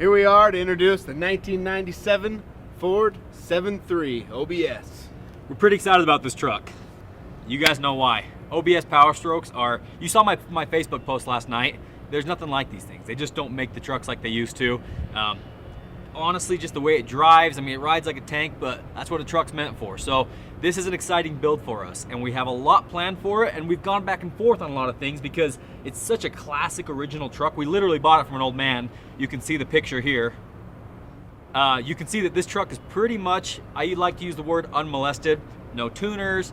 Here we are to introduce the 1997 Ford 7.3 OBS. We're pretty excited about this truck. You guys know why. OBS power strokes are, you saw my Facebook post last night. There's nothing like these things. They just don't make the trucks like they used to. Honestly, just the way it drives, I mean, it rides like a tank, but that's what a truck's meant for. So this is an exciting build for us, and we have a lot planned for it, and we've gone back and forth on a lot of things because it's such a classic original truck. We literally bought it from an old man. You can see the picture here. You can see that this truck is pretty much, I like to use the word unmolested. No tuners,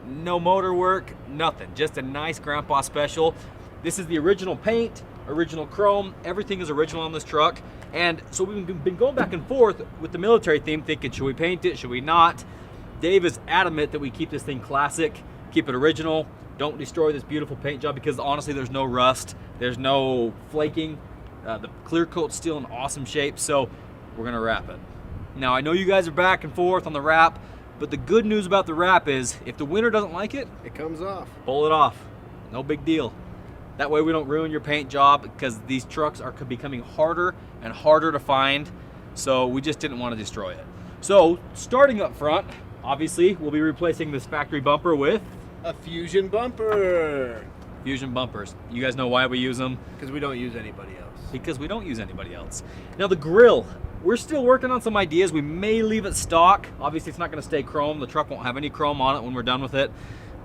no motor work, nothing. Just a nice grandpa special. This is the original paint, original chrome, everything is original on this truck. And so we've been going back and forth with the military theme, thinking, should we paint it, should we not? Dave is adamant that we keep this thing classic, keep it original, don't destroy this beautiful paint job, because honestly there's no rust, there's no flaking, the clear coat's still in awesome shape, so we're gonna wrap it. Now I know you guys are back and forth on the wrap, but the good news about the wrap is if the winner doesn't like it, It comes off. pull it off, no big deal. That way we don't ruin your paint job, because these trucks are becoming harder and harder to find, so we just didn't want to destroy it. So starting up front, obviously we'll be replacing this factory bumper with A Fusion bumper. Fusion bumpers. You guys know why we use them? Because we don't use anybody else. Because we don't use anybody else. Now the grille, we're still working on some ideas. We may leave it stock. Obviously it's not going to stay chrome. The truck won't have any chrome on it when we're done with it.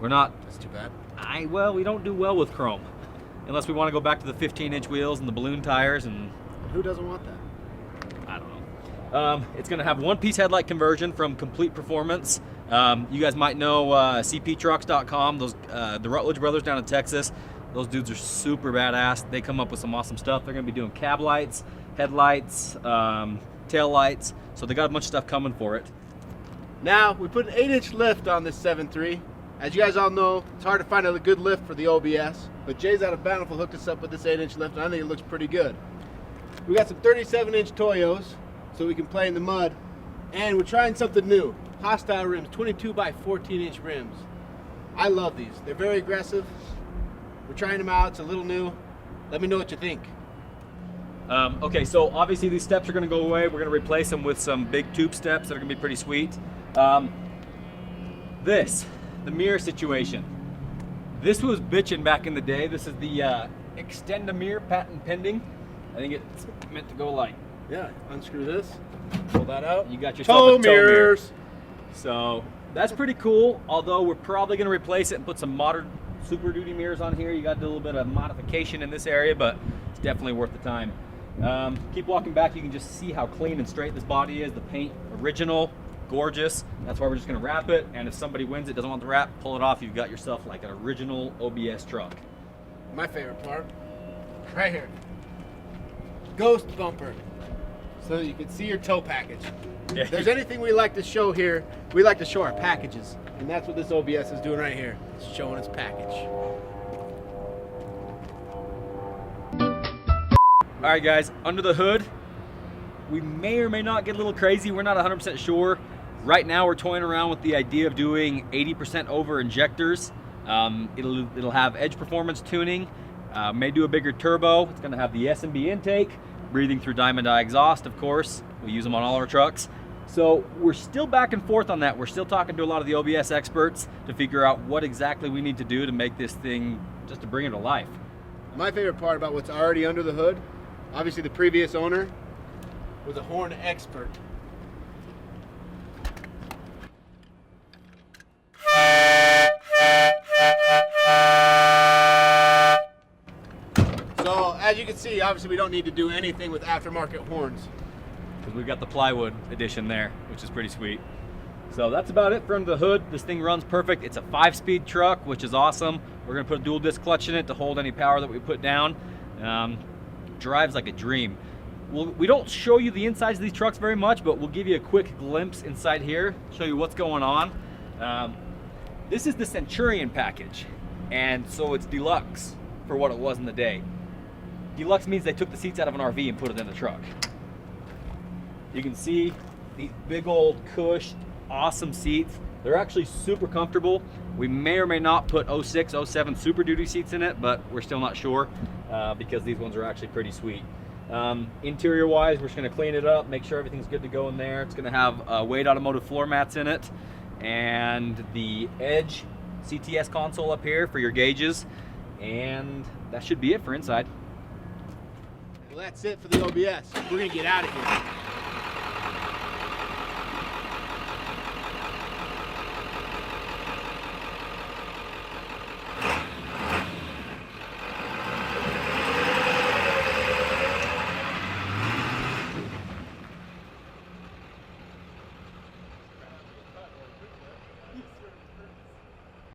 We're not, That's too bad. well, we don't do well with chrome. Unless we want to go back to the 15-inch wheels and the balloon tires, and Who doesn't want that? I don't know. It's going to have one-piece headlight conversion from Complete Performance. You guys might know cptrucks.com, those the Rutledge brothers down in Texas. Those dudes are super badass. They come up with some awesome stuff. They're going to be doing cab lights, headlights, tail lights. So they got a bunch of stuff coming for it. Now, we put an 8-inch lift on this 7.3. As you guys all know, it's hard to find a good lift for the OBS, but Jay's out of Bountiful hooked us up with this 8-inch lift, and I think it looks pretty good. We got some 37-inch Toyos, so we can play in the mud, and we're trying something new. Hostile rims, 22 by 14-inch rims. I love these. They're very aggressive. We're trying them out. It's a little new. Let me know what you think. Okay, so obviously these steps are going to go away. We're going to replace them with some big tube steps that are going to be pretty sweet. The mirror situation. This was bitchin' back in the day. This is the Extend-A-Mirror patent pending. I think it's meant to go like, Yeah, unscrew this, pull that out. you got yourself a tow mirror. mirrors. So that's pretty cool, although we're probably going to replace it and put some modern Super Duty mirrors on here. You got to do a little bit of modification in this area, but it's definitely worth the time. Keep walking back, you can just see how clean and straight this body is. The paint, original, gorgeous. That's why we're just going to wrap it, and if somebody wins it, doesn't want the wrap, pull it off. You've got yourself like an original OBS truck. My favorite part, right here. Ghost bumper, so that you can see your tow package. Yeah. If there's anything we like to show here, we like to show our packages, and that's what this OBS is doing right here. It's showing its package. All right, guys, under the hood, we may or may not get a little crazy. We're not 100% sure. Right now, we're toying around with the idea of doing 80% over injectors. It'll have edge performance tuning, may do a bigger turbo. It's gonna have the S&B intake, breathing through Diamond Eye exhaust, of course. We use them on all our trucks. So we're still back and forth on that. We're still talking to a lot of the OBS experts to figure out what exactly we need to do to make this thing, just to bring it to life. My favorite part about what's already under the hood, obviously the previous owner was a horn expert. So as you can see, obviously we don't need to do anything with aftermarket horns. Because we've got the plywood edition there, which is pretty sweet. So that's about it for under the hood. This thing runs perfect. It's a 5-speed truck, which is awesome. We're gonna put a dual disc clutch in it to hold any power that we put down. Drives like a dream. We don't show you the insides of these trucks very much, but we'll give you a quick glimpse inside here, show you what's going on. This is the Centurion Package, and so it's deluxe for what it was in the day. Deluxe means they took the seats out of an RV and put it in the truck. You can see these big old cush, awesome seats. They're actually super comfortable. We may or may not put 06, 07 Super Duty seats in it, but we're still not sure because these ones are actually pretty sweet. Interior wise, we're just gonna clean it up, make sure everything's good to go in there. It's gonna have Wade Automotive floor mats in it, and the Edge CTS console up here for your gauges, and that should be it for inside. Well, that's it for the OBS. We're gonna get out of here.